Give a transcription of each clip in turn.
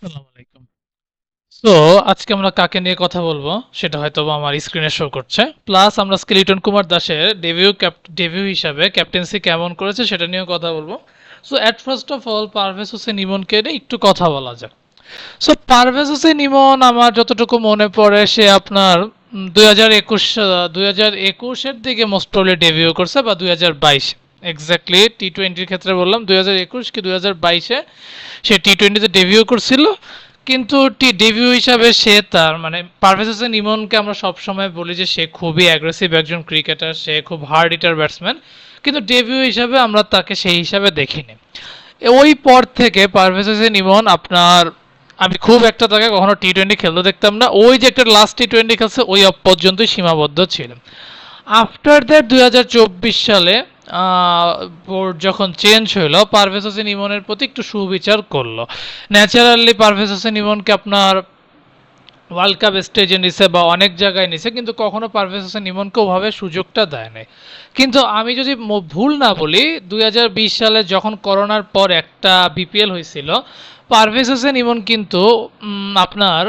আসসালামু আলাইকুম। সো আজকে আমরা কাকে নিয়ে কথা বলবো সেটা হয়তো বা আমার স্ক্রিনে শো করছে। প্লাস আমরা লিটন কুমার দাসের ডেবিউ হিসাবে ক্যাপ্টেন্সি কেমন করেছে সেটা নিয়েও কথা বলবো। So at first of all Parvez Hossain ইমনকে নিয়ে একটু কথা বলা যাক। সো পারভেজ হোসেন ইমন আমার যতটুকু মনে পড়ে সে আপনার 2021 এর দিকে মোস্ট প্রবলি ডেবিউ করছে বা 2022 এক্স্যাক্টলি টি-20 ক্ষেত্রে বললাম 2021 কি 2022 সে টি-20 ডেবিউ করছিল। কিন্তু ডেবিউ হিসাবে সে তার মানে পারভেজ হোসেন ইমনকে আমরা সবসময় বলি যে সে খুবই অ্যাগ্রেসিভ একজন ক্রিকেটার, সে খুব হার্ড হিটার ব্যাটসম্যান, কিন্তু ডেবিউ হিসাবে আমরা তাকে সেই হিসাবে দেখিনি। ওই পর থেকে পারভেজ হোসেন ইমন আপনার আমি খুব একটা তাকে কখনো টি-20 খেলতে দেখতাম না, ওই যে একটা লাস্ট টি-20 খেলছে ওই পর্যন্তই সীমাবদ্ধ ছিলেন। আফটার দ্যাট 2024 সালে বোর্ড যখন চেঞ্জ হইলো পারভেজ হোসেন ইমনের প্রতি একটু সুবিচার করলো। ন্যাচারালি পারভেজ হোসেন ইমনকে আপনার ওয়ার্ল্ড কাপ স্টেজে নিছে বা অনেক জায়গায় নিছে, কিন্তু কখনো পারভেজ হোসেন ইমনকে ওভাবে সুযোগটা দেয় নাই। কিন্তু আমি যদি ভুল না বলি 2020 সালে যখন করোনার পর একটা বিপিএল হয়েছিল, পারভেজ হোসেন ইমন কিন্তু আপনার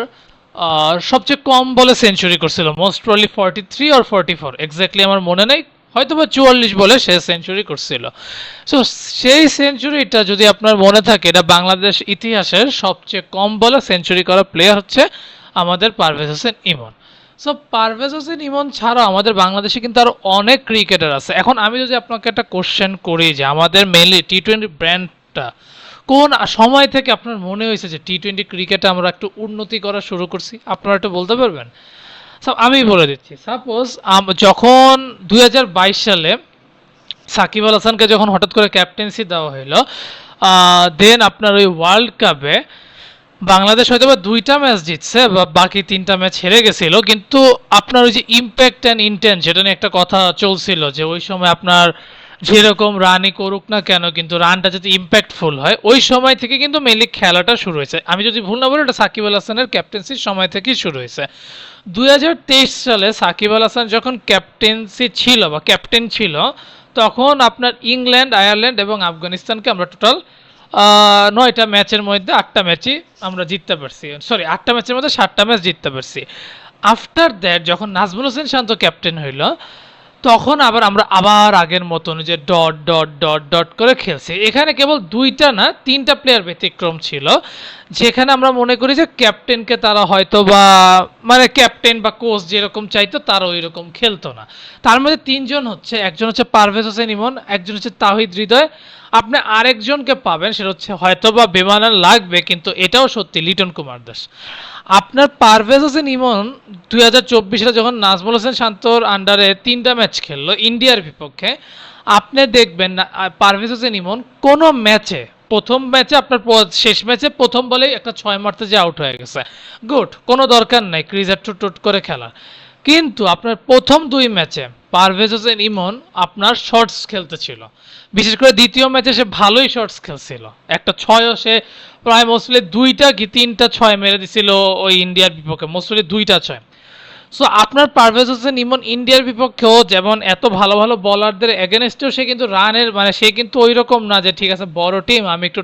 সবচেয়ে কম বলে সেঞ্চুরি করছিল, মোস্ট প্রবলি 43 অর 44, এক্স্যাক্টলি আমার মনে নেই, হয়তো বা 44 বলে সে সেঞ্চুরি করছিল। সো সেই সেঞ্চুরিটা যদি আপনার মনে থাকে, এটা বাংলাদেশ ইতিহাসের সবচেয়ে কম বলে সেঞ্চুরি করা প্লেয়ার হচ্ছে আমাদের পারভেজ হোসেন ইমন। সো পারভেজ হোসেন ইমন ছাড়াও আমাদের বাংলাদেশে কিন্তু আরো অনেক ক্রিকেটার আছে। এখন আমি যদি আপনাকে একটা কোশ্চেন করি যে আমাদের মেনলি টি-20 ব্র্যান্ডটা কোন সময় থেকে আপনার মনে হয়েছে যে টি-20 ক্রিকেটে আমরা একটু উন্নতি করা শুরু করছি, আপনারা একটু বলতে পারবেন? আমি বলে দিচ্ছি, সাপোজ যখন 2022 সালে সাকিব আল হাসানকে যখন হঠাৎ করে ক্যাপ্টেন্সি দেওয়া হলো, দেন আপনার ওই ওয়ার্ল্ড কাপে বাংলাদেশ হয়তো বা 2টা ম্যাচ জিতছে বা বাকি 3টা ম্যাচ হেরে গেছিল, কিন্তু আপনার ওই যে ইম্প্যাক্ট অ্যান্ড ইন্টেন্ট যেটা নিয়ে একটা কথা চলছিল যে ওই সময় আপনার যেরকম রানই করুক না কেন কিন্তু রানটা যাতে ইম্প্যাক্টফুল হয়, ওই সময় থেকে কিন্তু মেনলি খেলাটা শুরু হয়েছে। আমি যদি ভুল না বলি এটা সাকিব আল হাসানের ক্যাপ্টেন্সির সময় থেকেই শুরু হয়েছে। 2023 সালে সাকিব আল হাসান যখন ক্যাপ্টেন্সি ছিল বা ক্যাপ্টেন ছিল, তখন আপনার ইংল্যান্ড, আয়ারল্যান্ড এবং আফগানিস্তানকে আমরা টোটাল 9টা ম্যাচের মধ্যে 8টা ম্যাচই আমরা জিততে পারছি, সরি 8টা ম্যাচের মধ্যে 7টা ম্যাচ জিততে পারছি। আফটার দ্যাট যখন নাজমুল হোসেন শান্ত ক্যাপ্টেন হইল, তখন আমরা আগের মতন যে ডট ডট ডট ডট করে খেলছি। এখানে কেবল 2টা না 3টা প্লেয়ার ব্যতিক্রম ছিল, যেখানে আমরা মনে করি যে ক্যাপ্টেনকে তারা হয়তো বা মানে ক্যাপ্টেন বা কোচ যেরকম চাইতো তারা ওই রকম খেলতো না। তার মধ্যে 3জন হচ্ছে, একজন হচ্ছে পারভেজ হোসেন ইমন, একজন হচ্ছে তাহিদ হৃদয়, আপনি আরেকজনকে পাবেন সেটা হচ্ছে হয়তো বা বেমানান লাগবে কিন্তু এটাও সত্যি, লিটন কুমার দাস। আপনার পারভেজ হোসেন ইমন 2024 সালে যখন নাজমুল হোসেন শান্তর আন্ডারে 3টা ম্যাচ খেললো ইন্ডিয়ার বিপক্ষে, আপনি দেখবেন না পারভেজ হোসেন ইমন কোনো ম্যাচে, প্রথম ম্যাচে আপনার শেষ ম্যাচে প্রথম বলেই একটা 6 মারতে যে আউট হয়ে গেছে, গুড, কোনো দরকার নাই ক্রিজের টুট করে খেলা। কিন্তু আপনার প্রথম 2 ম্যাচে পারভেজ হোসেন ইমন আপনার শর্টস খেলতেছিল, বিশেষ করে দ্বিতীয় ম্যাচে সে ভালোই শর্টস খেলছিল, একটা ছয়ও সে প্রায় মোস্টলি 2টা কি 3টা 6 মেরে দিছিল ওই ইন্ডিয়ার বিপক্ষে, মোস্টলি 2টা 6। সো আপনার পারভেজ হোসেন ইমন ইন্ডিয়ার বিপক্ষেও যেমন এত ভালো ভালো বলারদের এগেনস্টেও সে কিন্তু রানের মানে সে কিন্তু ওই রকম না যে ঠিক আছে বড় টিম আমি একটু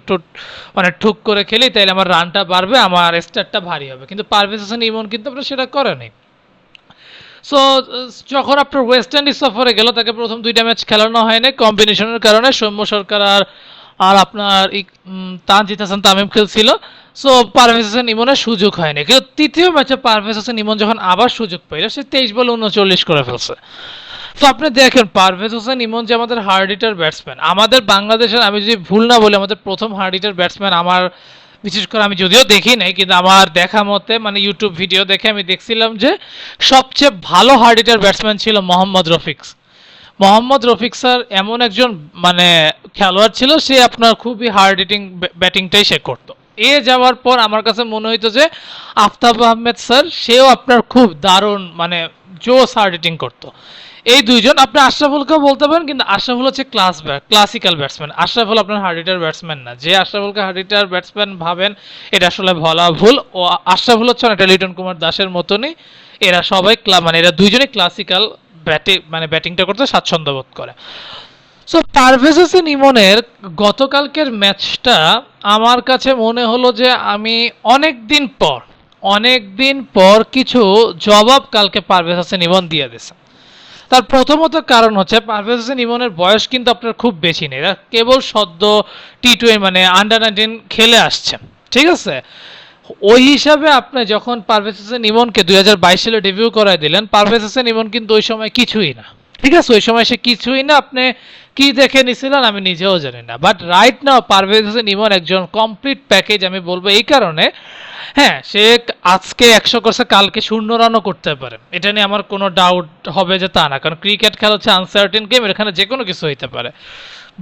মানে ঠুক করে খেলি তাইলে আমার রানটা বাড়বে আমার স্টারটা ভারী হবে, কিন্তু পারভেজ হোসেন ইমন কিন্তু আপনার সেটা করেনি। সো যখন আপনার ওয়েস্ট ইন্ডিজ সফরে গেল তাকে প্রথম 2টা ম্যাচ খেলানো হয়নি কম্বিনেশনের কারণে, সৌম্য সরকার আর আর আপনার তানজিদ হাসান তামিম খেলছিল। সো পারভেজ হোসেন ইমনের সুযোগ হয়নি, কিন্তু তৃতীয় ম্যাচে পারভেজ হোসেন ইমন যখন আবার সুযোগ পাইল সে 23 বলে 39 করে ফেলছে। তো আপনি দেখেন পারভেজ হোসেন ইমন যে আমাদের হার্ড হিটার ব্যাটসম্যান, আমাদের বাংলাদেশের আমি যদি ভুল না বলি আমাদের প্রথম হার্ড হিটার ব্যাটসম্যান, আমার বিশেষ করে আমি যদিও দেখি নাই কিন্তু আমার দেখা মতে মানে ইউটিউব ভিডিও দেখে আমি দেখছিলাম যে সবচেয়ে ভালো হার্ড হিটার ব্যাটসম্যান ছিল মোহাম্মদ রফিক। মোহাম্মদ রফিক স্যার এমন একজন মানে খেলোয়াড় ছিল, সে আপনার খুবই হার্ড হিটিং ব্যাটিংটাই সে করতো। এ যাওয়ার পর আমার কাছে মনে হইতো যে আফতাব আহমেদ স্যার সেও আপনার খুব দারুণ মানে জোস হার্ড হিটিং করতো। এই 2জন আপনি আশরাফুলকেও বলতে পারেন, কিন্তু আশরাফুল হচ্ছে ক্লাসিক্যাল ব্যাটসম্যান, আশরাফুল আপনার হার্ড হিটার ব্যাটসম্যান না। যে আশরাফুলকে হার্ড হিটার ব্যাটসম্যান ভাবেন এটা আসলে বলা ভুল, ও আশরাফুল হচ্ছে অনেকটা লিটন কুমার দাসের মতনই, এরা সবাই মানে এরা 2জনই ক্লাসিক্যাল ব্যাটিংটা করতে স্বাচ্ছন্দ্য বোধ করে। সো পারভেজ হোসেন ইমনের গতকালকের ম্যাচটা আমার কাছে মনে হলো যে আমি অনেক দিন পর কিছু জবাব কালকে পারভেজ হোসেন ইমন দিয়ে দিছে। তার প্রথমত কারণ হচ্ছে পারভেজ হোসেন ইমনের বয়স কিন্তু আপনার খুব বেশি নেই, এরা কেবল সদ্য টি20 মানে আন্ডার 19 খেলে আসছে, ঠিক আছে। ওই হিসাবে আপনি যখন পারভেজ হোসেন ইমনকে 2022 সালে ডেবিউ করায় দিলেন, পারভেজ হোসেন ইমন কিন্তু ওই সময় কিছুই না, ঠিক আছে, ওই সময় সে কিছুই না। আপনি কি দেখে নিছিলেন আমি নিজেও জানি না, but right now Parvez Hossain Emon একজন কমপ্লিট প্যাকেজ আমি বলবো এই কারণে। হ্যাঁ, সে আজকে 100 করছে, কালকে 0 রানও করতে পারে, এটা নিয়ে আমার কোনো ডাউট হবে যে তা না, কারণ ক্রিকেট খেলা হচ্ছে আনসার্টেন গেম, এখানে যে কোনো কিছু হইতে পারে।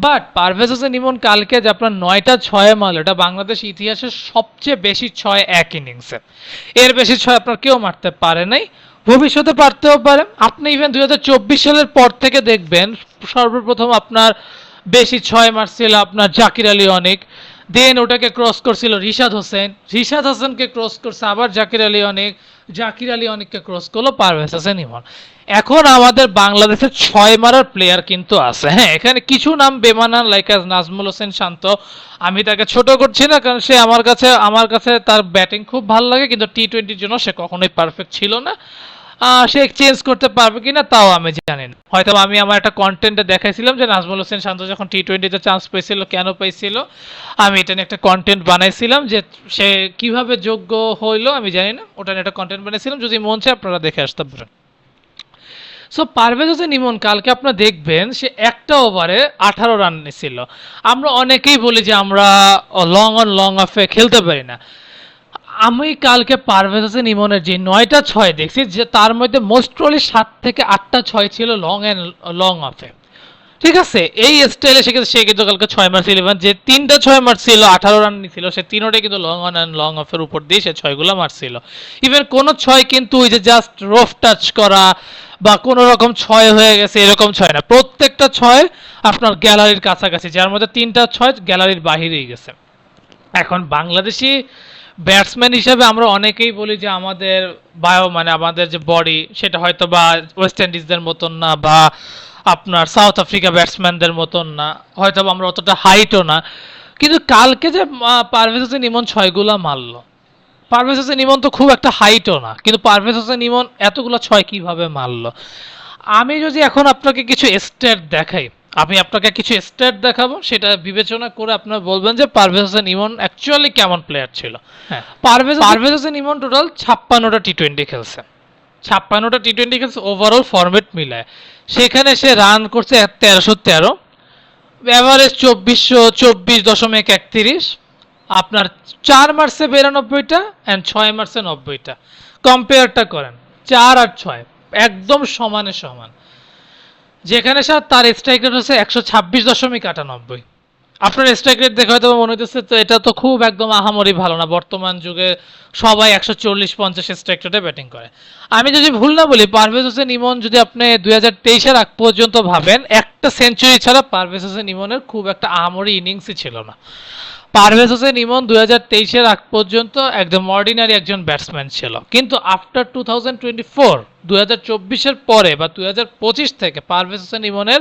বাট পারভেজ হোসেন ইমন কালকে যে আপনার 9টা 6 মারল, এটা বাংলাদেশ ইতিহাসের সবচেয়ে বেশি 6 এক ইনিংসে, এর বেশি 6 আপনার কেউ মারতে পারে নাই, ভবিষ্যতে পারতেও পারে। আপনি ইভেন 2024 সালের পর থেকে দেখবেন সর্বপ্রথম আপনার বেশি 6 মারছিল আপনার জাকির আলী অনেক, দেন ওটাকে ক্রস করছিল রিশাদ হোসেনকে ক্রস করছে আবার জাকির আলী অনেককে ক্রস করলো পারভেজ হোসেন ইমন। এখন আমাদের বাংলাদেশের 6 মারার প্লেয়ার কিন্তু আছে। হ্যাঁ, এখানে কিছু নাম বেমানান লাইক আজ নাজমুল হোসেন শান্ত, আমি তাকে ছোট করছি না, কারণ সে আমার কাছে তার ব্যাটিং খুব ভালো লাগে, কিন্তু টি20-র জন্য সে কখনোই পারফেক্ট ছিল না। সে চেঞ্জ করতে পারবে কিনা তাও আমি জানি না, হয়তো আমি আমার একটা কন্টেন্টে দেখাইছিলাম যে নাজমুল হোসেন শান্ত যখন টি20-তে চান্স পেয়েছিল কেন পেয়েছিল, আমি এটা নিয়ে একটা কন্টেন্ট বানাইছিলাম যে সে কিভাবে যোগ্য হইলো আমি জানি না, ওটা নিয়ে একটা কন্টেন্ট বানাইছিলাম, যদি মন চায় আপনারা দেখে আসতে পারেন। সো পারভেজ হোসেন ইমন কালকে আপনারা দেখবেন সে একটা ওভারে 18 রান নিয়েছিল। আমরা অনেকেই বলি যে আমরা লং অন লং অফে খেলতে পারি না। আমি কালকে পারভেজ হোসেন ইমনের যে 9টা 6 দেখছি, যে তার মধ্যে মোস্ট প্রবাবলি 7 থেকে 8টা 6 ছিল লং অফে, ঠিক আছে। এই স্টাইলে সে কিন্তু কালকে 6 মারছিল, এবং যে 3টা 6 মারছিল 18 রান নিছিল, সে তিনোটাই কিন্তু লং অন অ্যান্ড লং অফের উপর দিয়ে সে 6গুলো মারছিল। ইভেন কোনো 6 কিন্তু ওই যে জাস্ট রফ টাচ করা বা কোনো রকম 6 হয়ে গেছে এরকম 6 না, প্রত্যেকটা 6 আপনার গ্যালারির কাছাকাছি, যার মধ্যে 3টা 6 গ্যালারির বাহিরেই গেছে। এখন বাংলাদেশি ব্যাটসম্যান হিসেবে আমরা অনেকেই বলি যে আমাদের মানে আমাদের যে বডি সেটা হয়তো বা ওয়েস্ট ইন্ডিজদের মতন না, বা আপনার সাউথ আফ্রিকা ব্যাটসম্যানদের মতন না, হয়তো বা আমরা অতটা হাইটও না, কিন্তু কালকে যে পারভেজ হোসেন ইমন 6গুলা মারলো, পারভেজ হোসেন ইমন তো খুব একটা হাইটও না, কিন্তু পারভেজ হোসেন ইমন এতগুলো 6 কিভাবে মারলো। আমি যদি এখন আপনাকে কিছু স্ট্যাট দেখাই, আমি আপনাকে কিছু স্ট্যাট দেখাবো, সেটা বিবেচনা করে আপনারা বলবেন যে পারভেজ হোসেন ইমন অ্যাকচুয়ালি কেমন প্লেয়ার ছিল। হ্যাঁ, পারভেজ হোসেন ইমন টোটাল 56টা টি20 খেলছে, 56টা টি20 খেলছে ওভারঅল ফরম্যাট মিলায়, সেখানে সে রান করছে 1313, এভারেজ 2424.31, আপনার 4 মার্চে 92টা অ্যান্ড 6 মার্চে 90টা। কম্পেয়ারটা করেন 4 আর 6 একদম সমানে সমান, যেখানে স্যার তার স্ট্রাইক রেট হচ্ছে 126.98। আপনার স্ট্রাইক রেট দেখে হয়তো মনে হচ্ছে তো এটা তো খুব একদম আহামরি ভালো না, বর্তমান যুগে সবাই 140-50 স্ট্রাইক রেটে ব্যাটিং করে। আমি যদি ভুল না বলি পারভেজ হোসেন ইমন যদি আপনি 2023-এর আগ পর্যন্ত ভাবেন, একটা সেঞ্চুরি ছাড়া পারভেজ হোসেন ইমনের খুব একটা আহামরি ইনিংসই ছিল না। পারভেজ হোসেন ইমন 2023-এর আগ পর্যন্ত একদম অর্ডিনারি একজন ব্যাটসম্যান ছিল, কিন্তু আফটার 2024 পরে বা 2025 থেকে পারভেজ হোসেন ইমনের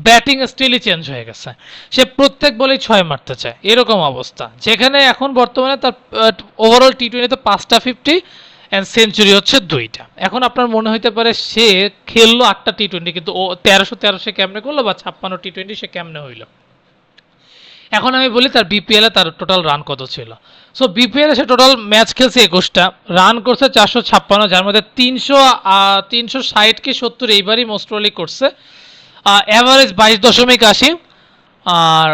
ব্যাটিং স্টাইলই চেঞ্জ হয়ে গেছে, সে প্রত্যেক বলেই 6 মারতে চায় এরকম অবস্থা, যেখানে এখন বর্তমানে তার ওভারঅল টি20-তে 5টা 50 অ্যান্ড সেঞ্চুরি হচ্ছে 2টা। এখন আপনার মনে হইতে পারে সে খেললো 8টা টি20, কিন্তু ও 1313 সে কেমনে করলো, বা 56 টি20 সে কেমনে হইলো। এখন আমি বলি তার বিপিএল এ তার টোটাল রান কত ছিল। সো বিপিএল এ সে টোটাল ম্যাচ খেলছে 21টা, রান করছে 456, যার মধ্যে 360 কি 70 এইবারই মোস্ট প্রবাবলি করছে, এভারেজ 22.80, আর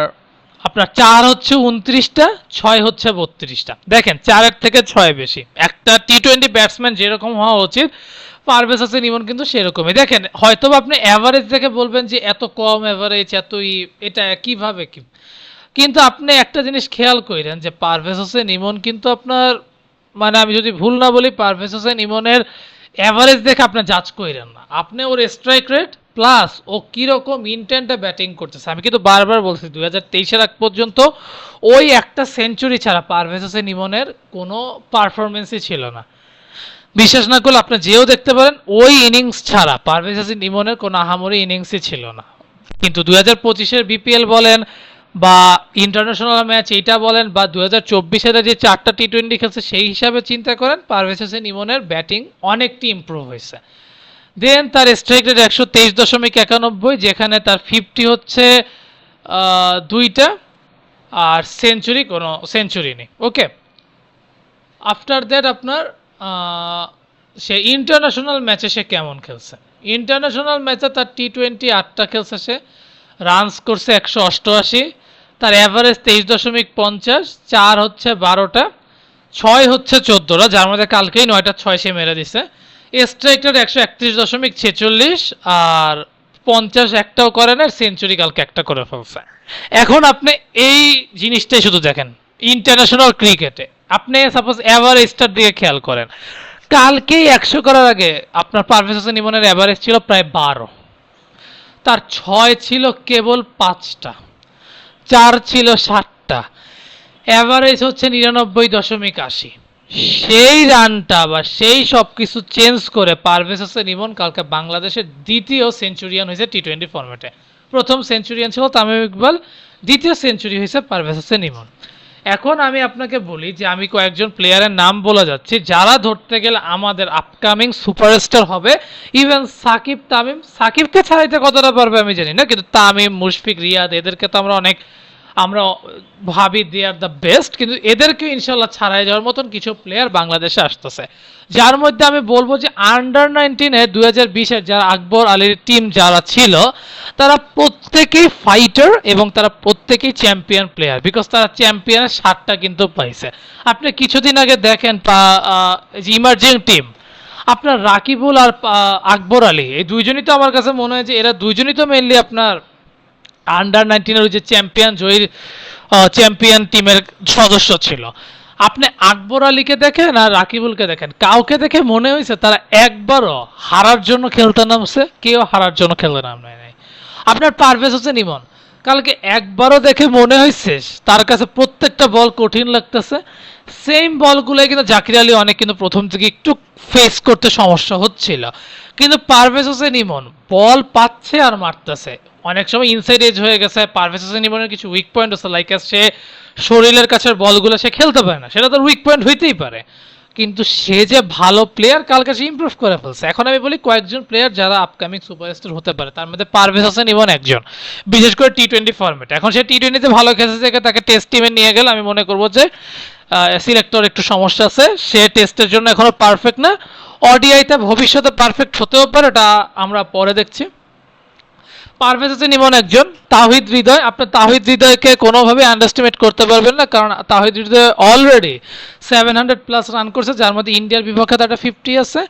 আপনার 4 হচ্ছে 29টা, 6 হচ্ছে 32টা। দেখেন 4-এর থেকে 6 বেশি, একটা টি20 ব্যাটসম্যান যেরকম হওয়া উচিত পারভেজ হোসেন ইমন কিন্তু সেরকমই। দেখেন হয়তো আপনি অ্যাভারেজ দেখে বলবেন যে এত কম অ্যাভারেজ, এটা কিভাবে কি, কিন্তু আপনি একটা জিনিস খেয়াল করেন যে পারভেজ হোসেন ইমন কিন্তু আপনার, মানে আমি যদি ভুল না বলি, পারভেজ হোসেন ইমনের অ্যাভারেজ দেখে আপনি জাজ করেন না, আপনি ওর স্ট্রাইক রেট প্লাস ও কিরকম ইন্টেন্টে ব্যাটিং করতেছে। আমি কিন্তু বারবার বলছি 2023-এর আগ পর্যন্ত ওই একটা সেঞ্চুরি ছাড়া পারভেজ হোসেন ইমনের কোনো পারফরমেন্সই ছিল না। বিশ্বাস না করলে আপনি যেও দেখতে পারেন, ওই ইনিংস ছাড়া পারভেজ হোসেন ইমনের কোনো আহামরি ইনিংসই ছিল না। কিন্তু 2025-এর বিপিএল বলেন বা ইন্টারন্যাশনাল ম্যাচ এইটা বলেন বা 2024-এর যে 4টা টি-20 খেলছে সেই হিসাবে চিন্তা করেন পারভেজ হোসেন ইমনের ব্যাটিং অনেকটি ইমপ্রুভ হয়েছে। দেন তার স্ট্রাইক রেট 123.91, যেখানে তার 50 হচ্ছে দুইটা, আর কোনো সেঞ্চুরি নেই। ওকে, আফটার দ্যাট আপনার সে ইন্টারন্যাশনাল ম্যাচে সে কেমন খেলছে। ইন্টারন্যাশনাল ম্যাচে তার টি-20 8টা খেলছে, সে রানস করছে 188, তার অ্যাভারেজ 23.50, 4 হচ্ছে 12টা, 6 হচ্ছে 14টা, যার মধ্যে কালকেই 9টা 6 সে মেরে দিছে। স্ট্রাইক রেট 131.46, আর 50 একটাও করে না, সেঞ্চুরি কালকে একটা করে ফেলছে। এখন আপনি এই জিনিসটাই শুধু দেখেন ইন্টারন্যাশনাল ক্রিকেটে, আপনি সাপোজ অ্যাভারেজটার দিকে খেয়াল করেন, কালকেই 100 করার আগে আপনার পারভেজ হোসেন ইমনের অ্যাভারেজ ছিল প্রায় 12, তার 6 ছিল কেবল 5টা, 4 ছিল 7টা, অ্যাভারেজ হচ্ছে 99.80। সেই রানটা বা সেই সব কিছু চেঞ্জ করে পারভেজ হোসেন ইমন কালকে বাংলাদেশের দ্বিতীয় সেঞ্চুরিয়ান হয়েছে টি-20 ফরম্যাটে। প্রথম সেঞ্চুরিয়ান ছিল তামিম ইকবাল, দ্বিতীয় সেঞ্চুরি হয়েছে পারভেজ হোসেন ইমন। এখন আমি আপনাকে বলি যে আমি কয়েকজন প্লেয়ারের নাম বলে যাচ্ছি যারা ধরতে গেলে আমাদের আপকামিং সুপারস্টার হবে। ইভেন সাকিব, তামিম, সাকিবকে ছাড়াইতে কতটা পারবে আমি জানি না, কিন্তু তামিম, মুশফিক, রিয়াদ এদেরকে তো আমরা ভাবি দে আর দ্য বেস্ট, কিন্তু এদেরকেও ইনশাল্লাহ ছাড়াই যাওয়ার মতন কিছু প্লেয়ার বাংলাদেশে আসতেছে, যার মধ্যে আমি বলবো যে আন্ডার-19-এ 2020-এর যারা আকবর আলীর টিম যারা ছিল তারা প্রত্যেকেই ফাইটার এবং তারা প্রত্যেকেই চ্যাম্পিয়ন প্লেয়ার, বিকজ তারা চ্যাম্পিয়নের 7টা কিন্তু পাইছে। আপনি কিছুদিন আগে দেখেন ইমার্জিং টিম আপনার রাকিবুল আর আকবর আলী, এই দুইজনই তো আমার কাছে মনে হয় যে এরা দুইজনই তো মেইনলি আপনার আন্ডার-19-এর যে চ্যাম্পিয়ন টিমের সদস্য ছিল। আপনি আকবর আলীকে দেখেন আর রাকিবুলকে দেখেন, কাউকে দেখে মনে হয়েছে তারা একবারও হারার জন্য খেলতে নামছে? কেউ হারার জন্য খেলতে নামে নাই। আপনার পারভেজ হোসেন ইমন কালকে একবারও দেখে মনে হয়েছে তার কাছে প্রত্যেকটা বল কঠিন লাগতেছে? সেম বলগুলোই কিন্তু জাকির আলী অনেক কিন্তু প্রথম থেকে একটু ফেস করতে সমস্যা হচ্ছিল, কিন্তু পারভেজ হোসেন ইমন বল পাচ্ছে আর মারতেছে। অনেক সময় ইনসাইড এজ হয়ে গেছে, পারভেজ হোসেন ইমনের কিছু উইক পয়েন্ট আছে, লাইক সে শরীরের কাছের বলগুলো সে খেলতে পারে না, সেটা তার উইক পয়েন্ট হইতেই পারে, কিন্তু সে যে ভালো প্লেয়ার কালকে সে ইমপ্রুভ করে ফেলছে। এখন আমি বলি কয়েকজন প্লেয়ার যারা আপকামিং সুপারস্টার হতে পারে, তার মধ্যে পারভেজ হোসেন ইমন একজন, বিশেষ করে টি-20 ফরম্যাট। এখন সে টি-20-তে ভালো খেলছে থেকে তাকে টেস্ট টিমে নিয়ে গেলে আমি মনে করবো যে সিলেক্টর একটু সমস্যা আছে, সে টেস্টের জন্য এখনো পারফেক্ট না। ওডিআইতে ভবিষ্যতে পারফেক্ট হতেও পারে, এটা আমরা পরে দেখছি। পারভেজ হোসেন ইমন একজন। তাওহিদ হৃদয়, আপনার তাওহিদ হৃদয়কে কোনোভাবে আন্ডারস্টিমেট করতে পারবেন না, কারণ তাওহিদ হৃদয় অলরেডি 700+ রান করছে, যার মধ্যে ইন্ডিয়ার বিপক্ষে তার 50 আছে।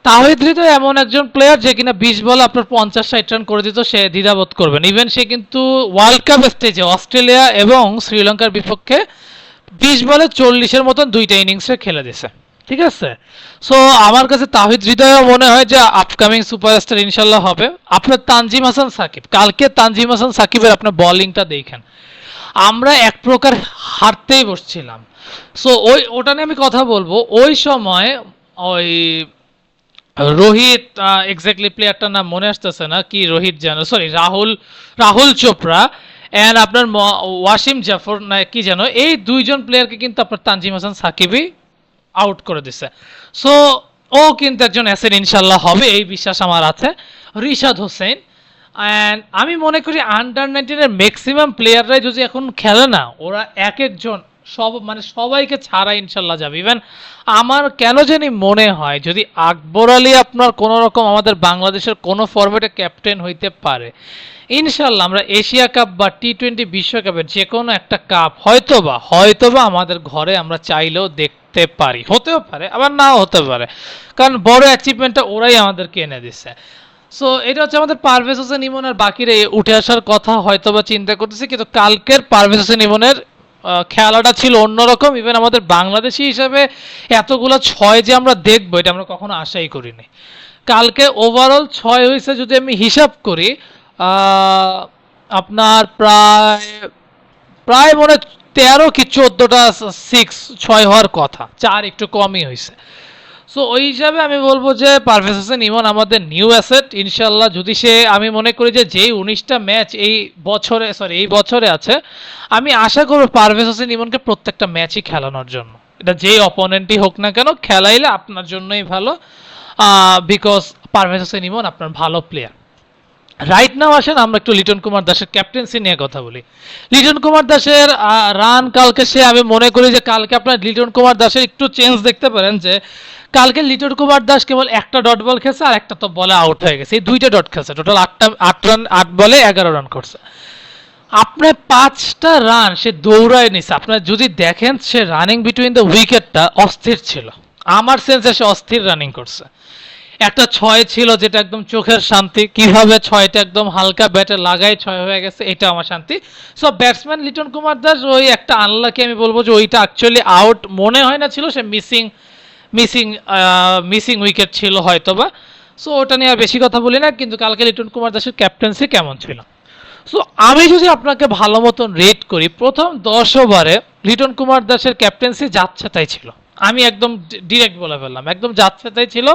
তাওহিদ হৃদয় এমন একজন প্লেয়ার যে কিনা 20 বলে আপনার 50-60 রান করে দিত, সে দ্বিধাবোধ করবেন। ইভেন সে কিন্তু ওয়ার্ল্ড কাপ স্টেজে অস্ট্রেলিয়া এবং শ্রীলঙ্কার বিপক্ষে 20 বলে 40-এর মতন দুইটা ইনিংসে খেলে দিছে, ঠিক আছে। সো আমার কাছে তাওহিদ হৃদয়ও মনে হয় যে আপকামিং সুপারস্টার ইনশাল্লাহ হবে। আপনার তানজিম হাসান সাকিব, কালকে তানজিম হাসান সাকিবের আপনার বোলিংটা দেখেন, আমরা এক প্রকার হারতেই বসছিলাম। সো ওটা নিয়ে আমি কথা বলবো। ওই সময় ওই রোহিত, এক্স্যাক্টলি প্লেয়ারটার নাম মনে আসতেছে না, কি রোহিত যেন, সরি রাহুল চোপড়া অ্যান্ড আপনার ওয়াসিম জাফর না কি যেন, এই দুইজন প্লেয়ারকে কিন্তু আপনার তানজিম হাসান সাকিবই আউট করে দিছে। সো ও কিন্তু একজন অ্যাসেট ইনশাল্লাহ হবে, এই বিশ্বাস আমার আছে। রিশাদ হোসেন, অ্যান্ড আমি মনে করি আন্ডার-19-এর ম্যাক্সিমাম প্লেয়াররাই যদি এখন খেলে না, ওরা এক একজন সবাইকে ছাড়া ইনশাল্লাহ যাবে। ইভেন আমার কেন জানি মনে হয় যদি আকবর আলী আপনার কোনো রকম আমাদের বাংলাদেশের কোনো ফরম্যাটে ক্যাপ্টেন হইতে পারে, ইনশাল্লাহ আমরা এশিয়া কাপ বা টি-20 বিশ্বকাপের যে কোনো একটা কাপ হয়তোবা আমাদের ঘরে আমরা চাইলেও দেখতে পারি। হতেও পারে, আবার নাও হতে পারে, কারণ বড় অ্যাচিভমেন্টটা ওরাই আমাদেরকে এনে দিচ্ছে। সো এটা হচ্ছে আমাদের পারভেজ হোসেন ইমন, আর বাকিরা উঠে আসার কথা হয়তোবা চিন্তা করতেছি, কিন্তু কালকের পারভেজ হোসেন ইমনের খেলাটা ছিল অন্যরকম। ইভেন আমাদের বাংলাদেশি হিসাবে এতগুলো 6 যে আমরা দেখবো এটা আমরা কখনো আশাই করিনি। কালকে ওভারঅল 6 হয়েছে যদি আমি হিসাব করি, আপনার প্রায় মনে 13 কি 14টা 6 হওয়ার কথা, 4 একটু কমই হয়েছে। সো ওই হিসাবে আমি বলবো যে পারভেজ হোসেন ইমন আমাদের নিউ অ্যাসেট ইনশাল্লাহ। যদি সে, আমি মনে করি যে যেই 19টা ম্যাচ এই বছরে আছে, আমি আশা করব পারভেজ হোসেন ইমনকে প্রত্যেকটা ম্যাচই খেলানোর জন্য। এটা যেই অপোনেন্টই হোক না কেন, খেলাইলে আপনার জন্যই ভালো, বিকজ পারভেজ হোসেন ইমন আপনার ভালো প্লেয়ার। রাইট নাও আসেন আমরা একটু লিটন কুমার দাসের ক্যাপ্টেন্সি নিয়ে কথা বলি। লিটন কুমার দাসের রান কালকে, আমি মনে করি যে কালকে আপনার লিটন কুমার দাসের একটু চেঞ্জ দেখতে পারেন, যে কালকে লিটন কুমার দাস কেবল একটা ডট বল খেলছে আর একটা তো বলে আউট হয়ে গেছে, এই দুইটা ডট খেলছে, টোটাল 8 বলে 11 রান করছে। আপনার 5টা রান সে দৌড়ায় নিছে। আপনার যদি দেখেন সে রানিং বিটুইন দ্য উইকেটটা অস্থির ছিল, আমার সেন্সে সে অস্থির রানিং করছে। একটা 6 ছিল যেটা একদম চোখের শান্তি, কিভাবে 6টা একদম হালকা ব্যাটে লাগাই 6 হয়ে গেছে, এটা আমার শান্তি। সো ব্যাটসম্যান লিটন কুমার দাস ওই একটা আনলাকি, আমি বলবো যে ওইটা অ্যাকচুয়ালি আউট মনে হয় না ছিল, সে মিসিং উইকেট ছিল হয়তোবা। সো ওটা নিয়ে আর বেশি কথা বলি না, কিন্তু কালকে লিটন কুমার দাসের ক্যাপ্টেন্সি কেমন ছিল। সো আমি যদি আপনাকে ভালো মতন রেট করি, প্রথম 10 ওভারে লিটন কুমার দাসের ক্যাপ্টেন্সি যাচ্ছেতাই ছিল। আমি একদম ডিরেক্ট বলে ফেললাম, একদম যাচ্ছেতাই ছিল।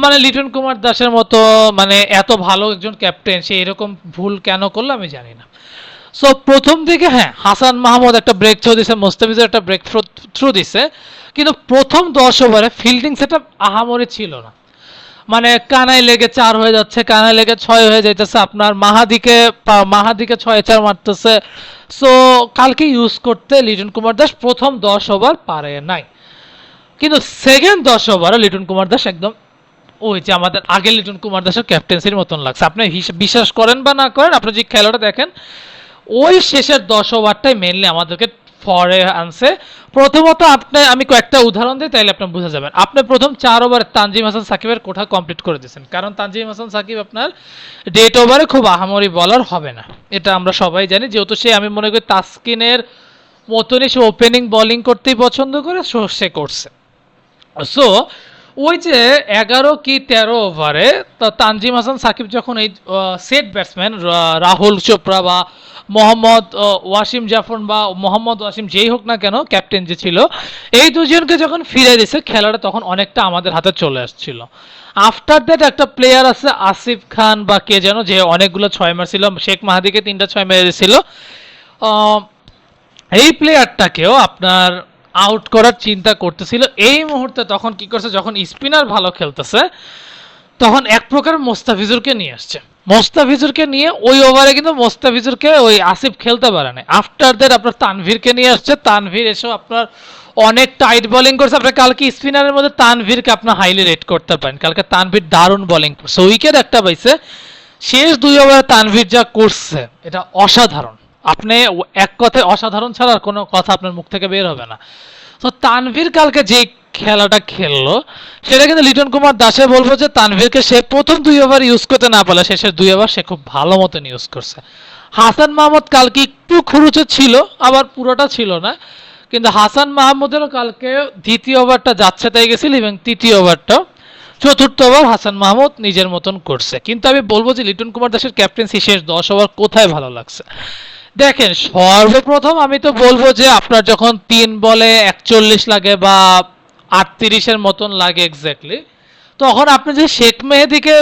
মানে লিটন কুমার দাসের মতো, মানে এত ভালো একজন ক্যাপ্টেন, সে এরকম ভুল কেন করলো আমি জানি না। সো প্রথম দিকে হ্যাঁ হাসান মাহমুদ একটা ব্রেক থ্রো দিছে, মোস্তাফিজের একটা ব্রেক থ্রো দিছে, কিন্তু প্রথম 10 ওভারে ফিল্ডিং সেটআপ আহামরি ছিল না। মানে কানায় লেগে 4 হয়ে যাচ্ছে, কানায় লেগে 6 হয়ে যাইতেছে, আপনার মাহাদিকে 6-4 মারতেছে। সো কালকে ইউজ করতে লিটন কুমার দাস প্রথম 10 ওভার পারে নাই, কিন্তু সেকেন্ড 10 ওভারে লিটন কুমার দাস একদম ওই যে আমাদের আগে লিটন কুমার দাসের ক্যাপ্টেন্সির মতন লাগছে। আপনি বিশ্বাস করেন বা না করেন, আপনি যে খেলাটা দেখেন, ওই শেষের 10 ওভারটাই মেনলি আমাদেরকে ফরে আনছে। প্রথমত আমি কয়েকটা উদাহরণ দিই, তাইলে আপনি বুঝে যাবেন। আপনি প্রথম 4 ওভারে তানজিম হাসান সাকিবের কোঠা কমপ্লিট করে দিয়েছেন, কারণ তানজিম হাসান সাকিব আপনার ডেট ওভারে খুব আহামরি বলার হবে না, এটা আমরা সবাই জানি। যেহেতু সে, আমি মনে করি তাসকিনের মতনই সে ওপেনিং বোলিং করতেই পছন্দ করে, সে করছে। সো ওই যে 11 কি 13 ওভারে তানজিম হাসান সাকিব যখন এই সেট ব্যাটসম্যান রাহুল চোপড়া বা মোহাম্মদ ওয়াসিম জাফর বা মোহাম্মদ ওয়াসিম যেই হোক না কেন ক্যাপ্টেন যে ছিল, এই দুজনকে যখন ফিরে দিছে, খেলাটা তখন অনেকটা আমাদের হাতে চলে আসছিল। আফটার দ্যাট একটা প্লেয়ার আছে আসিফ খান বা কে যেন, যে অনেকগুলো 6 মারছিল, শেখ মাহাদিকে 3টা 6 মেরে দিয়েছিল। এই প্লেয়ারটাকেও আপনার আউট করার চিন্তা করতেছিল এই মুহূর্তে। তখন কি করছে, যখন স্পিনার ভালো খেলতেছে, তখন এক প্রকার মোস্তাফিজুরকে নিয়ে আসছে। মোস্তাফিজুরকে নিয়ে ওই ওভারে কিন্তু মোস্তাফিজুরকে ওই আসিফ খেলতে পারে না। আফটার দ্যাট আপনার তানভীরকে নিয়ে আসছে, তানভীর এসেও আপনার অনেক টাইট বোলিং করছে। আপনার কালকে স্পিনারের মধ্যে তানভীরকে আপনার হাইলি রেট করতে পারেন, কালকে তানভীর দারুণ বোলিং করছে, উইকেট একটা পাইছে। শেষ 2 ওভারে তানভীর যা করছে এটা অসাধারণ। আপনি এক কথায় অসাধারণ ছাড়া আর কোনো কথা আপনার মুখ থেকে বের হবে না। তো তানভীর কালকে যে খেলাটা খেললো, সেটা কিন্তু লিটন কুমার দাসে বলবো যে তানভীরকে সে প্রথম 2 ওভার ইউজ করতে না পারলে শেষের 2 ওভার সে খুব ভালো মতন ইউজ করছে। হাসান মাহমুদ কালকে একটু খুরুচে ছিল, আবার পুরোটা ছিল না, কিন্তু হাসান মাহমুদেরও কালকে দ্বিতীয় ওভারটা যাচ্ছে তাই গেছিল, এবং তৃতীয় ওভারটা, চতুর্থ ওভার হাসান মাহমুদ নিজের মতন করছে। কিন্তু আমি বলবো যে লিটন কুমার দাসের ক্যাপ্টেন্সি শেষ 10 ওভার কোথায় ভালো লাগছে। দেখেন, সর্বপ্রথম আমি তো বলবো যে আপনার যখন 3 বলে 41 লাগে বা 38-এর মতন লাগে এক্স্যাক্টলি, তখন আপনি যদি শেখ মেহেদিকে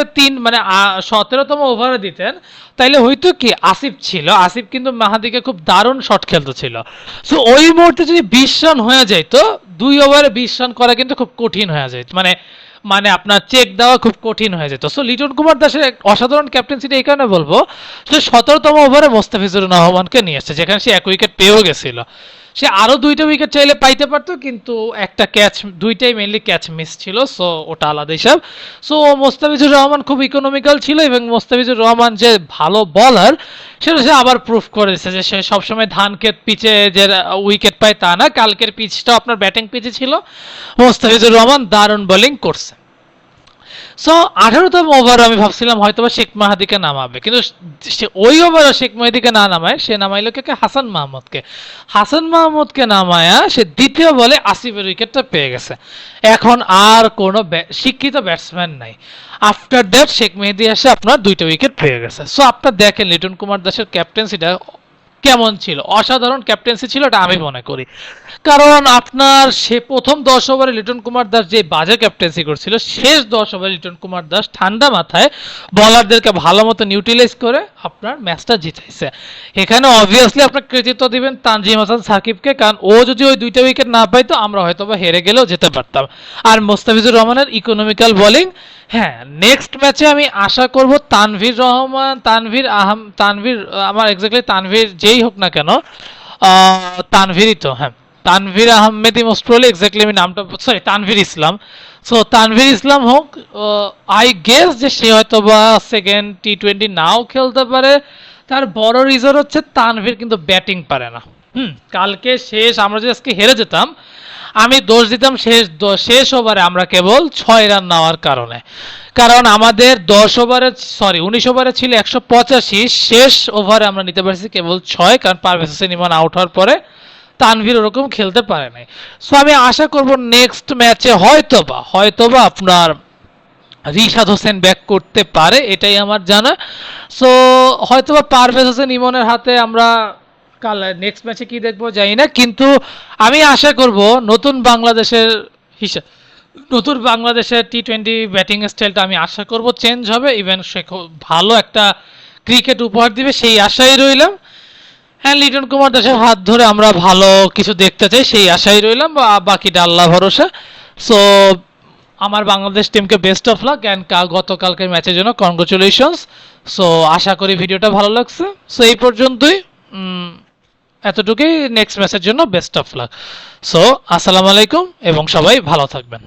17তম ওভারে দিতেন, তাইলে হয়তো কি আসিফ ছিল, আসিফ কিন্তু মাহাদিকে খুব দারুণ শট খেলতেছিল। সো ওই মুহূর্তে যদি 20 রান হয়ে যাইতো, 2 ওভারে 20 রান করা কিন্তু খুব কঠিন হয়ে যায়, মানে আপনার চেক দেওয়া খুব কঠিন হয়ে যেত। সো লিটন কুমার দাসের অসাধারণ ক্যাপ্টেন্সিটা এই কারণে বলবো, সে 17তম ওভারে মোস্তাফিজুর রহমানকে নিয়ে এসেছে, যেখানে সে 1 উইকেট পেয়েও গেছিল। সে আরো 2টা উইকেট চাইলে পাইতে পারতো, কিন্তু একটা ক্যাচ, 2টাই মেইনলি ক্যাচ মিস ছিল, সো ওটা আলাদা হিসাব। সো মোস্তাফিজুর রহমান খুব ইকোনমিক্যাল ছিল, এবং মোস্তাফিজুর রহমান যে ভালো বলার সেটা সে আবার প্রুফ করে দিচ্ছে, যে সে সবসময় ধান ক্ষেত পিচে যে উইকেট পায় তা না। কালকের পিচটা আপনার ব্যাটিং পিচে ছিল, মোস্তাফিজুর রহমান দারুণ বোলিং করছে। সো 18তম ওভার আমি ভাবছিলাম হয়তো শেখ মাহাদিকে নামাবে, কিন্তু ওই ওভারে শেখ মাহাদিকে না নামায় সে নামাইলো কে, হাসান মাহমুদকে। হাসান মাহমুদকে নামায়া সে দ্বিতীয় বলে আসিফের উইকেটটা পেয়ে গেছে। এখন আর কোনো শিক্ষিত ব্যাটসম্যান নাই। আফটার দ্যাট শেখ মেহেদি এসে আপনার 2টা উইকেট পেয়ে গেছে। সো আপনার দেখেন লিটন কুমার দাসের ক্যাপ্টেন্সিটা কেমন ছিল, অসাধারণ ক্যাপ্টেন্সি ছিল এটা আমি মনে করি। কারণ আপনার সে প্রথম 10 ওভারে লিটন কুমার দাস যে বাজে ক্যাপ্টেন্সি করছিল, শেষ 10 ওভারে লিটন কুমার দাস ঠান্ডা মাথায় বলারদেরকে ভালো মতো নিউট্রিলাইজ করে আপনার ম্যাচটা জিতাইছে। এখানে অবভিয়াসলি আপনার কৃতিত্ব দিবেন তানজিম হাসান সাকিবকে, কারণ ও যদি ওই 2টা উইকেট না পাইতো আমরা হয়তো বা হেরে গেলেও যেতে পারতাম। আর মোস্তাফিজুর রহমানের ইকোনমিক্যাল বোলিং, হ্যাঁ নেক্সট ম্যাচে আমি আশা করব তানভীর রহমান, তানভীর আমার এক্স্যাক্টলি তানভীর যেই হোক না কেন, তানভীরই তো, হ্যাঁ তানভীর আহমেদই মোস্ট প্রবলি, এক্স্যাক্টলি আমি নামটা, সরি তানভীর ইসলাম। সো তানভীর ইসলাম হোক, আই গেস যে সে হয়তো বা সেকেন্ড টি-20 নাও খেলতে পারে। তার বড় রিজন হচ্ছে তানভীর কিন্তু ব্যাটিং পারে না। কালকে শেষ আমরা যে আজকে হেরে যেতাম, আমি দোষ দিতাম শেষ ওভারে আমরা কেবল 6 রান নেওয়ার কারণে। কারণ আমাদের 19 ওভারে ছিল 185, শেষ ওভারে আমরা নিতে পারছি কেবল 6, কারণ পারভেজ হোসেন ইমন আউট হওয়ার পরে তানভীর ওরকম খেলতে পারে নাই। সো আমি আশা করব নেক্সট ম্যাচে হয়তোবা আপনার রিশাদ হোসেন ব্যাক করতে পারে, এটাই আমার জানা। সো হয়তোবা পারভেজ হোসেন ইমনের হাতে আমরা কাল নেক্সট ম্যাচে কি দেখবো জানি না, কিন্তু আমি আশা করব নতুন বাংলাদেশের টি-20 ব্যাটিং স্টাইলটা আমি আশা করব চেঞ্জ হবে, ইভেন সে খুব ভালো একটা ক্রিকেট উপহার দিবে সেই আশাই রইলাম। হ্যাঁ লিটন কুমার দাসের হাত ধরে আমরা ভালো কিছু দেখতে চাই সেই আশাই রইলাম, বাকিটা আল্লাহ ভরসা। সো আমার বাংলাদেশ টিমকে বেস্ট অফ লাক অ্যান্ড গতকালকের ম্যাচের জন্য কনগ্রাচুলেশনস। সো আশা করি ভিডিওটা ভালো লাগছে। সো এই পর্যন্তই, এতটুকুই। নেক্সট ম্যাচের জন্য বেস্ট অফ লাক। সো আসসালামু আলাইকুম এবং সবাই ভালো থাকবেন।